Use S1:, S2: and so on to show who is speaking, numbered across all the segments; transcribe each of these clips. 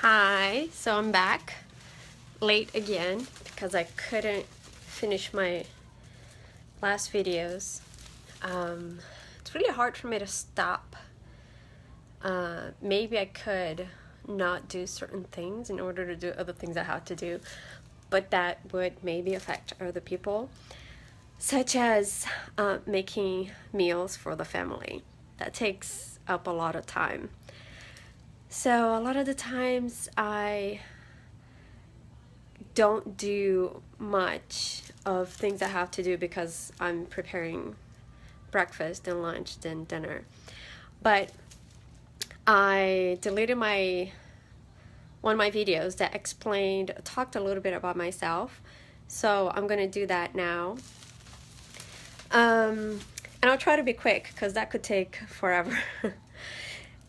S1: Hi, so I'm back late again because I couldn't finish my last videos. It's really hard for me to stop. Maybe I could not do certain things in order to do other things I have to do, but that would maybe affect other people, such as making meals for the family. That takes up a lot of time. So a lot of the times I don't do much of things I have to do because I'm preparing breakfast and lunch and dinner. But I deleted one of my videos that talked a little bit about myself. So I'm going to do that now. And I'll try to be quick because that could take forever.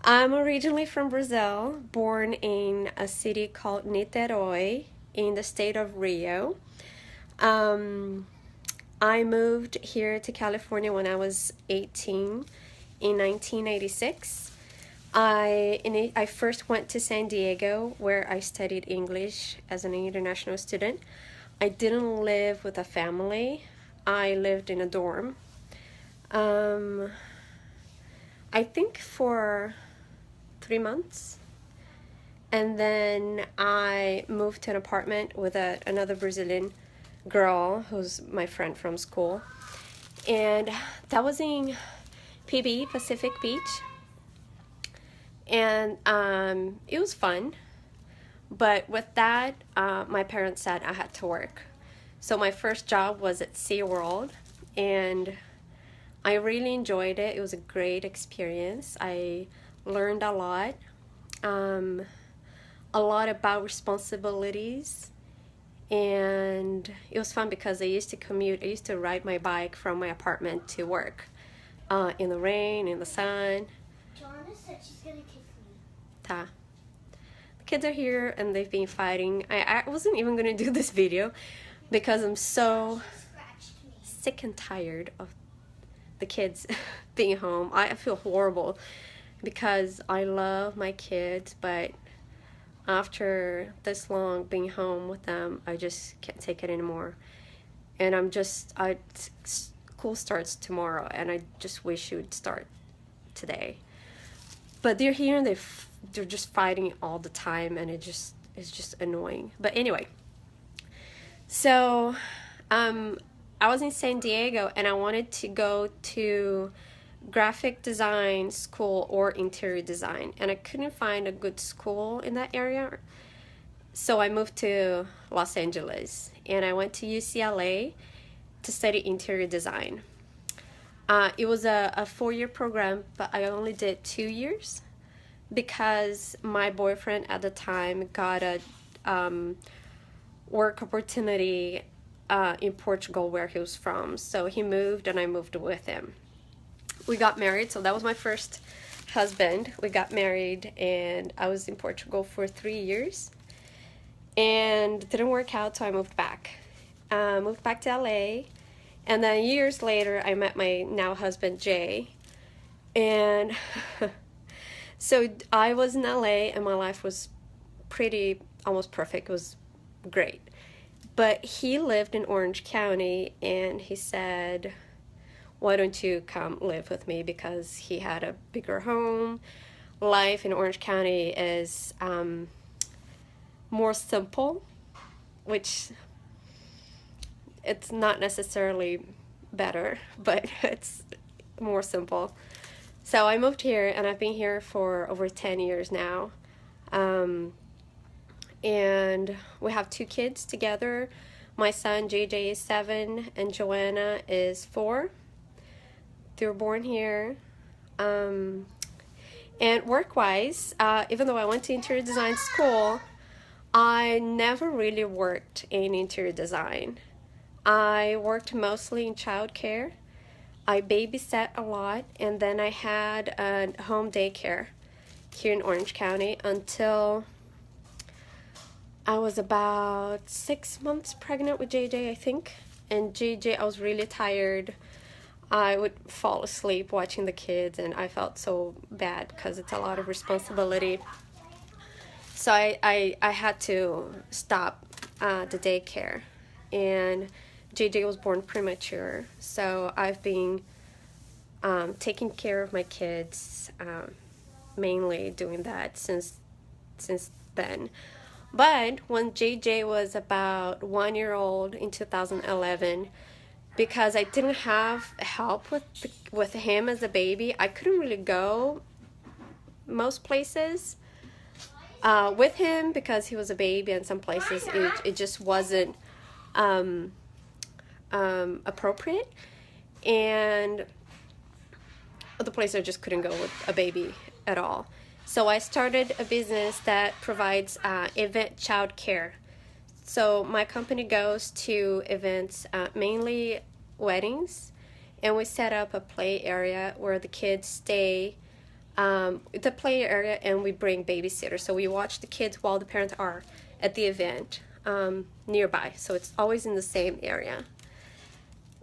S1: I'm originally from Brazil, born in a city called Niterói in the state of Rio. I moved here to California when I was 18 in 1986. I first went to San Diego where I studied English as an international student. I didn't live with a family. I lived in a dorm. I think for 3 months. And then I moved to an apartment with another Brazilian girl who's my friend from school. And that was in PB, Pacific Beach. And it was fun. But with that, my parents said I had to work. So my first job was at SeaWorld. And I really enjoyed it. It was a great experience. I learned a lot about responsibilities, and it was fun because I used to commute. I used to ride my bike from my apartment to work in the rain, in the sun.
S2: Joanna said she's gonna kiss me.
S1: Ta. The kids are here and they've been fighting. I wasn't even gonna do this video because I'm so sick and tired of the kids being home. I feel horrible because I love my kids, but after this long being home with them, I just can't take it anymore. And school starts tomorrow, and I just wish it would start today. But they're here and they're just fighting all the time, and it's just annoying. But anyway, so I was in San Diego and I wanted to go to graphic design school or interior design, and I couldn't find a good school in that area. So I moved to Los Angeles and I went to UCLA to study interior design. It was a 4-year program, but I only did 2 years because my boyfriend at the time got a work opportunity in Portugal where he was from. So he moved and I moved with him. We got married, so that was my first husband. We got married and I was in Portugal for 3 years. And it didn't work out, so I moved back. Moved back to LA. And then years later, I met my now husband, Jay. And so I was in LA and my life was almost perfect. It was great. But he lived in Orange County and he said, why don't you come live with me? Because he had a bigger home. Life in Orange County is more simple, which it's not necessarily better, but it's more simple. So I moved here and I've been here for over 10 years now. And we have 2 kids together. My son JJ is 7 and Joanna is 4. They were born here. And work-wise, even though I went to interior design school, I never really worked in interior design. I worked mostly in childcare. I babysat a lot, and then I had a home daycare here in Orange County until I was about 6 months pregnant with JJ, I think. And JJ, I was really tired. I would fall asleep watching the kids, and I felt so bad because it's a lot of responsibility. So I had to stop the daycare, and JJ was born premature, so I've been taking care of my kids, mainly doing that since then. But when JJ was about 1 year old in 2011, because I didn't have help with him as a baby, I couldn't really go most places with him because he was a baby, and some places it just wasn't appropriate, and other places I just couldn't go with a baby at all. So I started a business that provides event child care. So my company goes to events, mainly weddings, and we set up a play area where the kids stay. The play area, and we bring babysitters. So we watch the kids while the parents are at the event nearby. So it's always in the same area.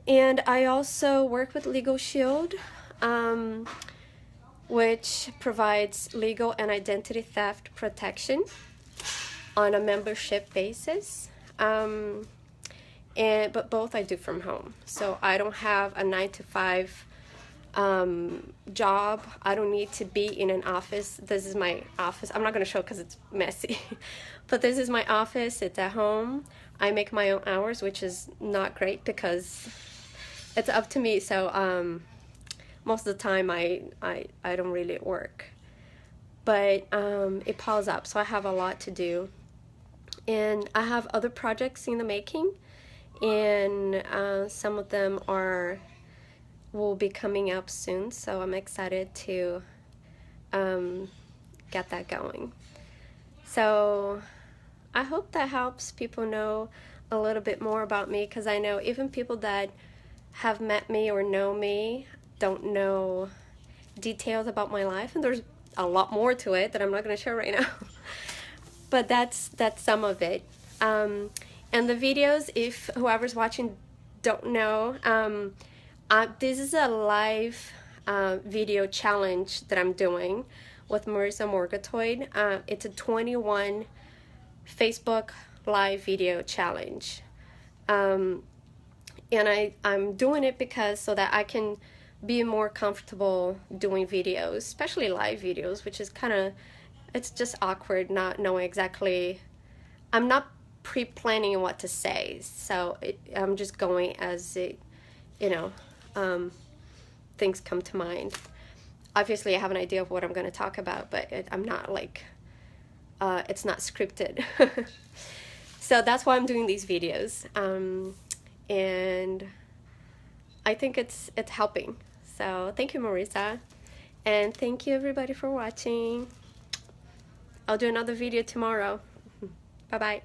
S1: And I also work with Legal Shield, which provides legal and identity theft protection on a membership basis. But both I do from home. So I don't have a 9 to 5 job. I don't need to be in an office. This is my office. I'm not going to show because it's messy. But this is my office. It's at home. I make my own hours, which is not great because it's up to me. So most of the time I don't really work. But it piles up. So I have a lot to do. And I have other projects in the making. And some of them will be coming up soon, so I'm excited to get that going. So I hope that helps people know a little bit more about me, because I know even people that have met me or know me don't know details about my life, and there's a lot more to it that I'm not going to share right now. But that's some of it. And the videos, if whoever's watching don't know, this is a live video challenge that I'm doing with Marissa Morgatoid. It's a 21 Facebook live video challenge. And I'm doing it because so that I can be more comfortable doing videos, especially live videos, which is it's just awkward not knowing exactly. I'm not pre-planning what to say, so I'm just going as it, things come to mind. Obviously I have an idea of what I'm going to talk about, but I'm not like it's not scripted. So that's why I'm doing these videos, and I think it's helping. So thank you, Marissa, and thank you everybody for watching. I'll do another video tomorrow. Bye bye.